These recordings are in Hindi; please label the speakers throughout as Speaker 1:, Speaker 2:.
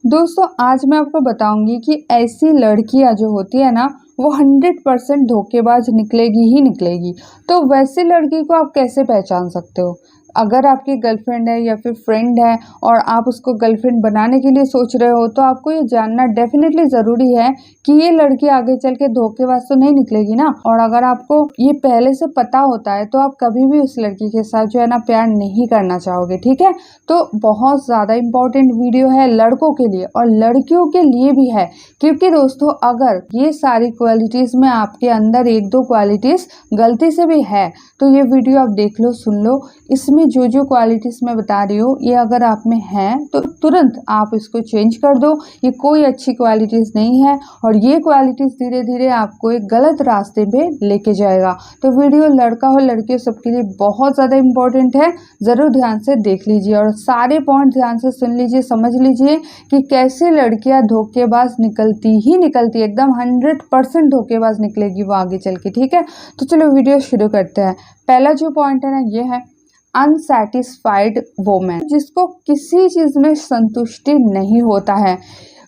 Speaker 1: दोस्तों आज मैं आपको बताऊंगी कि ऐसी लड़कियां जो होती है ना वो 100% धोखेबाज निकलेगी ही निकलेगी। तो वैसी लड़की को आप कैसे पहचान सकते हो? अगर आपकी गर्लफ्रेंड है या फिर फ्रेंड है और आप उसको गर्लफ्रेंड बनाने के लिए सोच रहे हो तो आपको ये जानना डेफिनेटली ज़रूरी है कि ये लड़की आगे चल के धोखेबाज तो नहीं निकलेगी ना। और अगर आपको ये पहले से पता होता है तो आप कभी भी उस लड़की के साथ जो है ना प्यार नहीं करना चाहोगे, ठीक है। तो बहुत ज़्यादा इम्पोर्टेंट वीडियो है लड़कों के लिए और लड़कियों के लिए भी है, क्योंकि दोस्तों अगर ये सारी क्वालिटीज़ में आपके अंदर एक दो क्वालिटीज़ गलती से भी है तो ये वीडियो आप देख लो, सुन लो। इसमें जो जो क्वालिटीज़ मैं बता रही हूँ ये अगर आप में है तो तुरंत आप इसको चेंज कर दो। ये कोई अच्छी क्वालिटीज़ नहीं है और ये क्वालिटीज़ धीरे धीरे आपको एक गलत रास्ते पे लेके जाएगा। तो वीडियो लड़का हो लड़की हो सबके लिए बहुत ज़्यादा इम्पोर्टेंट है, ज़रूर ध्यान से देख लीजिए और सारे पॉइंट ध्यान से सुन लीजिए, समझ लीजिए कि कैसे लड़कियाँ धोखेबाज निकलती ही निकलती, एकदम 100% धोखेबाज निकलेगी वो आगे चल के, ठीक है। तो चलो वीडियो शुरू करते हैं। पहला जो पॉइंट है ना ये है अनसेटिस्फाइड वोमेन, जिसको किसी चीज़ में संतुष्टि नहीं होता है।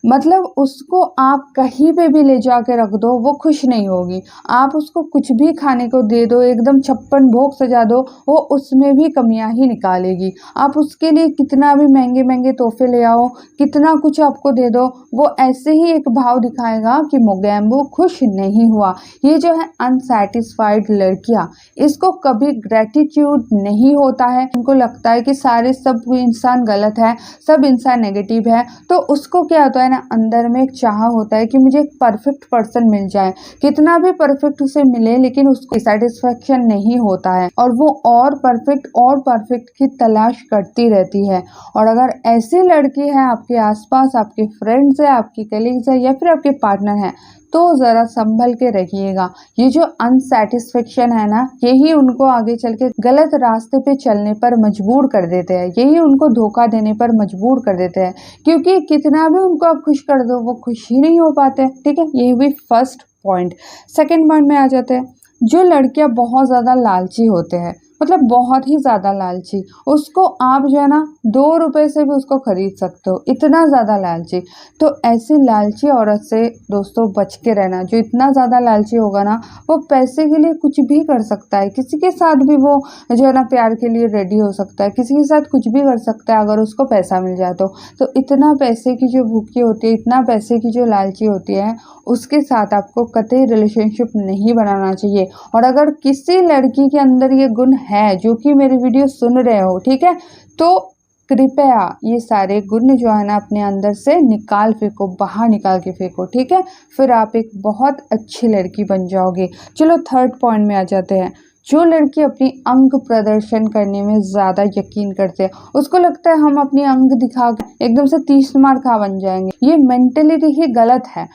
Speaker 1: मतलब उसको आप कहीं पे भी ले जाके रख दो वो खुश नहीं होगी। आप उसको कुछ भी खाने को दे दो, एकदम 56 भोग सजा दो, वो उसमें भी कमियां ही निकालेगी। आप उसके लिए कितना भी महंगे महंगे तोहफे ले आओ, कितना कुछ आपको दे दो, वो ऐसे ही एक भाव दिखाएगा कि मोगैम्बो खुश नहीं हुआ। ये जो है अनसेटिस्फाइड लड़कियां, इसको कभी ग्रेटिट्यूड नहीं होता है। उनको लगता है कि सारे सब इंसान गलत है, सब इंसान नेगेटिव है। तो उसको क्या होता है ना, अंदर में एक चाह होता है कि मुझे एक परफेक्ट पर्सन मिल जाए, कितना भी परफेक्ट उसे मिले लेकिन उसको सेटिस्फेक्शन नहीं होता है और वो और परफेक्ट की तलाश करती रहती है। और अगर ऐसी लड़की है आपके आसपास, आपके फ्रेंड्स है, आपकी कलीग्स है या फिर आपके पार्टनर है, तो ज़रा संभल के रखिएगा। ये जो अनसेटिस्फेक्शन है ना, यही उनको आगे चल के गलत रास्ते पे चलने पर मजबूर कर देते हैं, यही उनको धोखा देने पर मजबूर कर देते हैं। क्योंकि कितना भी उनको आप खुश कर दो वो खुश ही नहीं हो पाते, ठीक है। ये भी फर्स्ट पॉइंट। सेकेंड पॉइंट में आ जाते हैं, जो लड़कियां बहुत ज़्यादा लालची होते हैं, मतलब बहुत ही ज़्यादा लालची, उसको आप जो है ना 2 रुपए से भी उसको खरीद सकते हो, इतना ज़्यादा लालची। तो ऐसी लालची औरत से दोस्तों बच के रहना। जो इतना ज़्यादा लालची होगा ना वो पैसे के लिए कुछ भी कर सकता है, किसी के साथ भी वो जो है ना प्यार के लिए रेडी हो सकता है, किसी के साथ कुछ भी कर सकता है अगर उसको पैसा मिल जाए तो इतना पैसे की जो भूखी होती है, इतना पैसे की जो लालची होती है, उसके साथ आपको कतई रिलेशनशिप नहीं बनाना चाहिए। और अगर किसी लड़की के अंदर ये गुण है जो कि मेरी वीडियो सुन रहे हो, ठीक है, तो कृपया ये सारे गुण जो है ना अपने अंदर से निकाल फेंको, बाहर निकाल के फेंको, ठीक है। फिर आप एक बहुत अच्छी लड़की बन जाओगे। चलो थर्ड पॉइंट में आ जाते हैं। जो लड़की अपनी अंग प्रदर्शन करने में ज़्यादा यकीन करते हैं, उसको लगता है हम अपनी अंग दिखा के एकदम से 30 मार खा बन जाएंगे। ये मेंटेलिटी ही गलत है।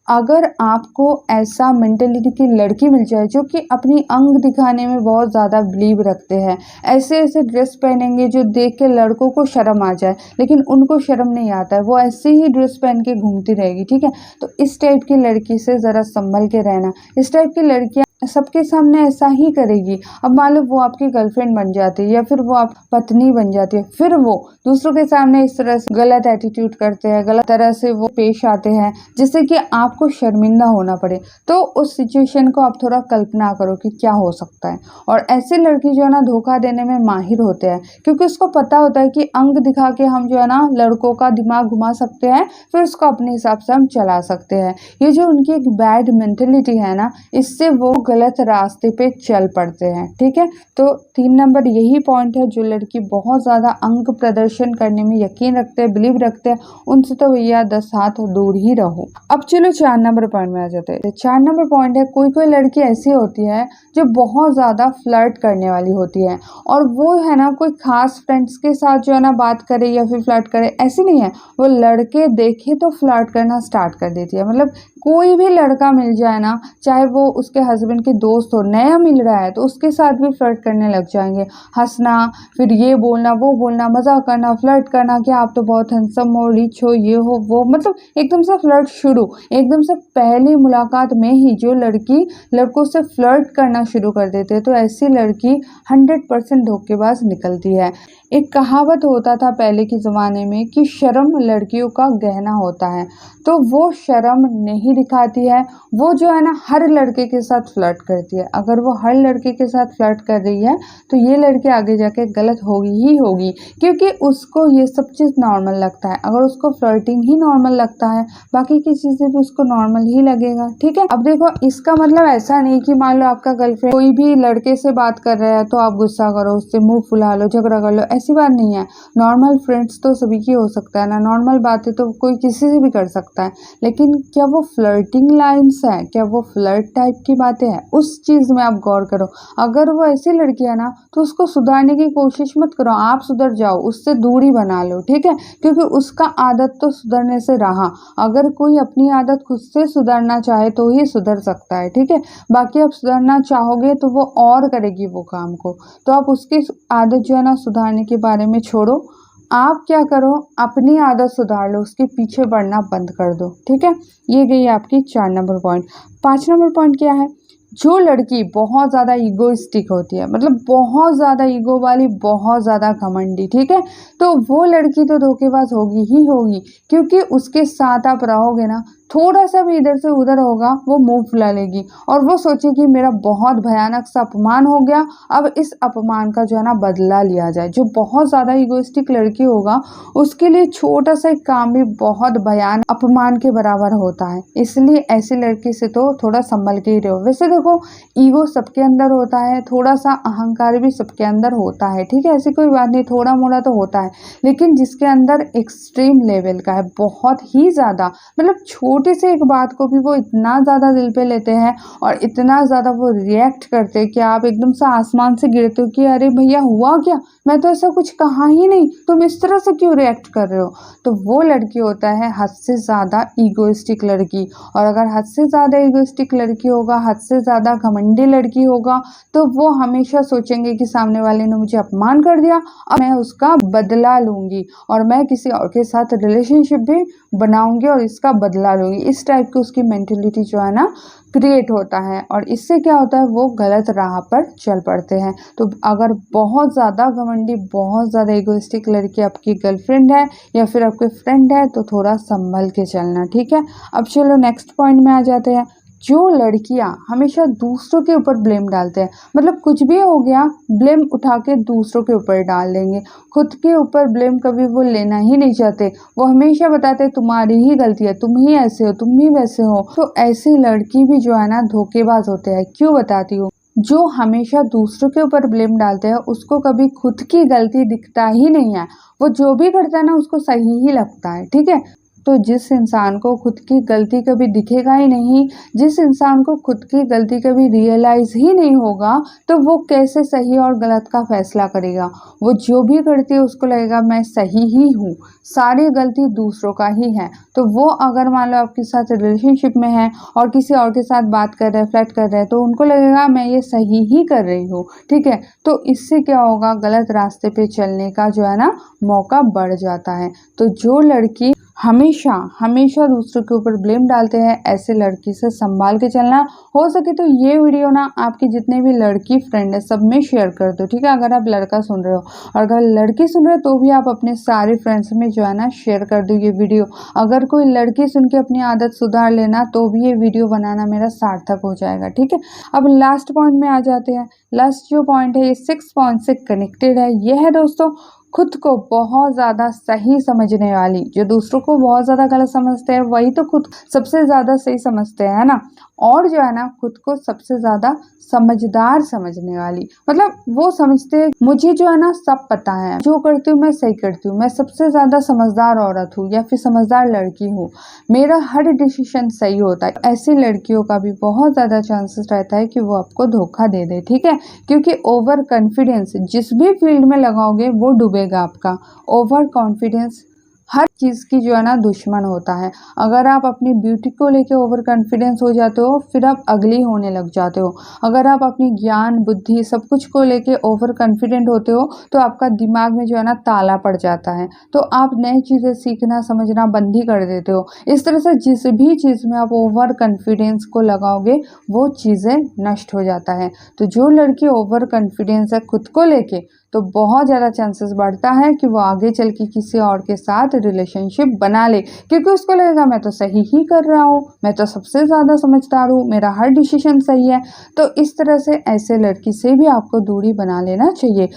Speaker 1: अगर आपको ऐसा मेंटेलिटी की लड़की मिल जाए जो कि अपनी अंग दिखाने में बहुत ज़्यादा बिलीव रखते हैं, ऐसे ऐसे ड्रेस पहनेंगे जो देख के लड़कों को शर्म आ जाए लेकिन उनको शर्म नहीं आता है, वो ऐसे ही ड्रेस पहन के घूमती रहेगी, ठीक है। तो इस टाइप की लड़की से ज़रा संभल के रहना। इस टाइप की लड़कियाँ सबके सामने ऐसा ही करेगी। अब मान लो वो आपकी गर्लफ्रेंड बन जाती है या फिर वो आप पत्नी बन जाती है, फिर वो दूसरों के सामने इस तरह से गलत एटीट्यूड करते हैं, गलत तरह से वो पेश आते हैं जिससे कि आपको शर्मिंदा होना पड़े। तो उस सिचुएशन को आप थोड़ा कल्पना करो कि क्या हो सकता है। और ऐसी लड़की जो है ना धोखा देने में माहिर होते हैं, क्योंकि उसको पता होता है कि अंग दिखा के हम जो है ना लड़कों का दिमाग घुमा सकते हैं, फिर उसको अपने हिसाब से हम चला सकते हैं। ये जो उनकी एक बैड मेंटेलिटी है ना, इससे वो गलत रास्ते पे चल पड़ते हैं, ठीक है। तो 3 नंबर यही पॉइंट है, जो लड़की बहुत ज़्यादा अंग प्रदर्शन करने में यकीन रखते हैं, बिलीव रखते हैं, उनसे तो भैया 10 हाथ दूर ही रहो। अब चलो 4 नंबर पॉइंट में आ जाते हैं। 4 नंबर पॉइंट है, कोई कोई लड़की ऐसी होती है जो बहुत ज़्यादा फ्लर्ट करने वाली होती है और वो है ना कोई खास फ्रेंड्स के साथ जो है ना बात करे या फिर फ्लर्ट करे, ऐसी नहीं है। वो लड़के देखे तो फ्लर्ट करना स्टार्ट कर देती है। मतलब कोई भी लड़का मिल जाए ना, चाहे वो उसके हस्बैंड के दोस्त हो, नया मिल रहा है तो उसके साथ भी फ्लर्ट करने लग जाएंगे। हंसना, फिर ये बोलना वो बोलना, मजाक करना, फ्लर्ट करना कि आप तो बहुत हैंडसम हो, रिच हो, ये हो वो, मतलब एकदम से फ्लर्ट शुरू। एकदम से पहली मुलाकात में ही जो लड़की लड़कों से फ्लर्ट करना शुरू कर देते हैं तो ऐसी लड़की 100% धोखेबाज निकलती है। एक कहावत होता था पहले के ज़माने में कि शर्म लड़कियों का गहना होता है, तो वो शर्म नहीं दिखाती है। वो जो है ना हर लड़के के साथ फ्लर्ट करती है। अगर वो हर लड़के के साथ फ्लर्ट कर रही है तो ये लड़की आगे जाके गलत होगी ही होगी, क्योंकि उसको ये सब चीज़ नॉर्मल लगता है। अगर उसको फ्लर्टिंग ही नॉर्मल लगता है, बाकी की चीज़ें भी उसको नॉर्मल ही लगेगा। ठीक है, अब देखो इसका मतलब ऐसा नहीं कि मान लो आपका गर्लफ्रेंड कोई भी लड़के से बात कर रहा है तो आप गुस्सा करो, उससे मुंह फुला लो, झगड़ा कर लो, ऐसी बात नहीं है। नॉर्मल फ्रेंड्स तो सभी की हो सकता है ना, नॉर्मल बातें तो कोई किसी से भी कर सकता है, लेकिन क्या वो फ्लर्टिंग लाइन्स है, क्या वो फ्लर्ट टाइप की बातें हैं, उस चीज़ में आप गौर करो। अगर वो ऐसी लड़की है ना तो उसको सुधारने की कोशिश मत करो, आप सुधर जाओ, उससे दूरी बना लो। ठीक है, क्योंकि उसका आदत तो सुधरने से रहा। अगर कोई अपनी आदत खुद से सुधरना चाहे तो ही सुधर सकता है। ठीक है, बाकी आप सुधरना चाहोगे तो वो और करेगी वो काम को, तो आप उसकी आदत जो है ना सुधारने के बारे में छोड़ो। आप क्या करो, अपनी आदत सुधार लो, उसके पीछे बढ़ना बंद कर दो। ठीक है, ये गई आपकी 4 नंबर पॉइंट। 5 नंबर पॉइंट क्या है? जो लड़की बहुत ज़्यादा ईगोइस्टिक होती है, मतलब बहुत ज़्यादा ईगो वाली, बहुत ज़्यादा घमंडी, ठीक है, तो वो लड़की तो धोखेबाज होगी ही होगी, क्योंकि उसके साथ आप रहोगे ना, थोड़ा सा भी इधर से उधर होगा वो मुंह फुला लेगी और वो सोचेगी मेरा बहुत भयानक सा अपमान हो गया, अब इस अपमान का जो है ना बदला लिया जाए। जो बहुत ज़्यादा ईगोइस्टिक लड़की होगा उसके लिए छोटा सा एक काम भी बहुत भयानक अपमान के बराबर होता है, इसलिए ऐसी लड़की से तो थोड़ा संभल के ही रहो। वैसे देखो, ईगो सबके अंदर होता है, थोड़ा सा अहंकार भी सबके अंदर होता है, ठीक है, ऐसी कोई बात नहीं, थोड़ा मोड़ा तो होता है, लेकिन जिसके अंदर एक्सट्रीम लेवल का है, बहुत ही ज़्यादा, मतलब छोटी सी एक बात को भी वो इतना ज़्यादा दिल पे लेते हैं और इतना ज़्यादा वो रिएक्ट करते हैं कि आप एकदम से आसमान से गिरते हो कि अरे भैया हुआ क्या, मैं तो ऐसा कुछ कहा ही नहीं, तुम इस तरह से क्यों रिएक्ट कर रहे हो। तो वो लड़की होता है हद से ज़्यादा ईगोइस्टिक लड़की, और अगर हद से ज़्यादा ईगोइस्टिक लड़की होगा, हद से ज़्यादा घमंडी लड़की होगा, तो वो हमेशा सोचेंगे कि सामने वाले ने मुझे अपमान कर दिया, अब मैं उसका बदला लूँगी और मैं किसी और के साथ रिलेशनशिप भी बनाऊंगी और इसका बदला लूँगी। इस टाइप की उसकी मेंटेलिटी जो है ना क्रिएट होता है, और इससे क्या होता है वो गलत राह पर चल पड़ते हैं। तो अगर बहुत ज़्यादा घमंडी, बहुत ज़्यादा इगोइस्टिक लड़की आपकी गर्लफ्रेंड है या फिर आपके फ्रेंड है तो थोड़ा संभल के चलना। ठीक है, अब चलो नेक्स्ट पॉइंट में आ जाते हैं। जो लड़कियां हमेशा दूसरों के ऊपर ब्लेम डालते हैं, मतलब कुछ भी हो गया ब्लेम उठा के दूसरों के ऊपर डाल देंगे, खुद के ऊपर ब्लेम कभी वो लेना ही नहीं चाहते, वो हमेशा बताते हैं तुम्हारी ही गलती है, तुम ही ऐसे हो, तुम ही वैसे हो। तो ऐसी लड़की भी जो है ना धोखेबाज होते हैं। क्यों बताती हूँ? जो हमेशा दूसरों के ऊपर ब्लेम डालते हैं उसको कभी खुद की गलती दिखता ही नहीं है, वो जो भी करता है ना उसको सही ही लगता है। ठीक है, तो जिस इंसान को खुद की गलती कभी दिखेगा ही नहीं, जिस इंसान को खुद की गलती कभी रियलाइज ही नहीं होगा, तो वो कैसे सही और गलत का फैसला करेगा। वो जो भी करती है उसको लगेगा मैं सही ही हूँ, सारी गलती दूसरों का ही है। तो वो अगर मान लो आपके साथ रिलेशनशिप में है और किसी और के साथ बात कर रहे हैं, फ्लर्ट कर रहे हैं, तो उनको लगेगा मैं ये सही ही कर रही हूँ। ठीक है, तो इससे क्या होगा, गलत रास्ते पे चलने का जो है ना मौका बढ़ जाता है। तो जो लड़की हमेशा हमेशा दूसरों के ऊपर ब्लेम डालते हैं, ऐसे लड़की से संभाल के चलना। हो सके तो ये वीडियो ना आपकी जितने भी लड़की फ्रेंड है सब में शेयर कर दो। ठीक है, अगर आप लड़का सुन रहे हो, और अगर लड़की सुन रहे हो तो भी आप अपने सारे फ्रेंड्स में जो है ना शेयर कर दो ये वीडियो। अगर कोई लड़की सुन के अपनी आदत सुधार लेना तो भी ये वीडियो बनाना मेरा सार्थक हो जाएगा। ठीक है, अब लास्ट पॉइंट में आ जाते हैं। लास्ट जो पॉइंट है ये 6 पॉइंट से कनेक्टेड है। ये है दोस्तों, खुद को बहुत ज़्यादा सही समझने वाली। जो दूसरों को बहुत ज़्यादा गलत समझते हैं वही तो खुद सबसे ज़्यादा सही समझते हैं, है ना। और जो है ना खुद को सबसे ज़्यादा समझदार समझने वाली, मतलब वो समझते हैं मुझे जो है ना सब पता है, जो करती हूँ मैं सही करती हूँ, मैं सबसे ज़्यादा समझदार औरत हूँ या फिर समझदार लड़की हूँ, मेरा हर डिसीजन सही होता है। ऐसी लड़कियों का भी बहुत ज़्यादा चांसेस रहता है कि वो आपको धोखा दे दे। ठीक है, क्योंकि ओवर कॉन्फिडेंस जिस भी फील्ड में लगाओगे वो डूबेगा आपका। ओवर कॉन्फिडेंस हर चीज़ की जो है ना दुश्मन होता है। अगर आप अपनी ब्यूटी को लेके ओवर कॉन्फिडेंस हो जाते हो फिर आप अगली होने लग जाते हो। अगर आप अपनी ज्ञान बुद्धि सब कुछ को लेके ओवर कॉन्फिडेंट होते हो तो आपका दिमाग में जो है ना ताला पड़ जाता है, तो आप नई चीज़ें सीखना समझना बंद ही कर देते हो। इस तरह से जिस भी चीज़ में आप ओवर कॉन्फिडेंस को लगाओगे वो चीज़ें नष्ट हो जाता है। तो जो लड़की ओवर कॉन्फिडेंस है खुद को लेके, तो बहुत ज़्यादा चांसेस बढ़ता है कि वो आगे चल के किसी और के साथ रिलेशनशिप बना ले, क्योंकि उसको लगेगा मैं तो सही ही कर रहा हूँ, मैं तो सबसे ज़्यादा समझदार हूँ, मेरा हर डिसीजन सही है। तो इस तरह से ऐसे लड़की से भी आपको दूरी बना लेना चाहिए।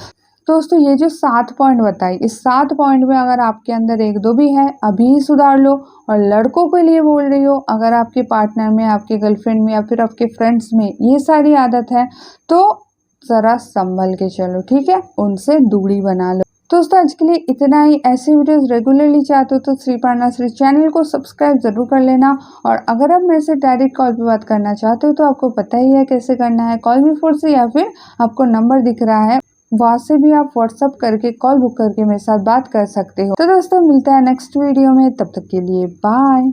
Speaker 1: दोस्तों ये जो 7 पॉइंट बताई, इस 7 पॉइंट में अगर आपके अंदर 1-2 भी है, अभी ही सुधार लो। और लड़कों के लिए बोल रही हो, अगर आपके पार्टनर में, आपके गर्लफ्रेंड में या फिर आपके फ्रेंड्स में ये सारी आदत है तो ज़रा संभल के चलो, ठीक है, उनसे दूरी बना लो। दोस्तों आज के लिए इतना ही। ऐसी वीडियोस रेगुलरली चाहते हो तो श्री प्रेरणा श्री चैनल को सब्सक्राइब जरूर कर लेना। और अगर आप मेरे से डायरेक्ट कॉल पे बात करना चाहते हो तो आपको पता ही है कैसे करना है, कॉल बिफोर से, या फिर आपको नंबर दिख रहा है वहाँ से भी आप व्हाट्सअप करके कॉल बुक करके मेरे साथ बात कर सकते हो। तो दोस्तों मिलता है नेक्स्ट वीडियो में, तब तक के लिए बाय।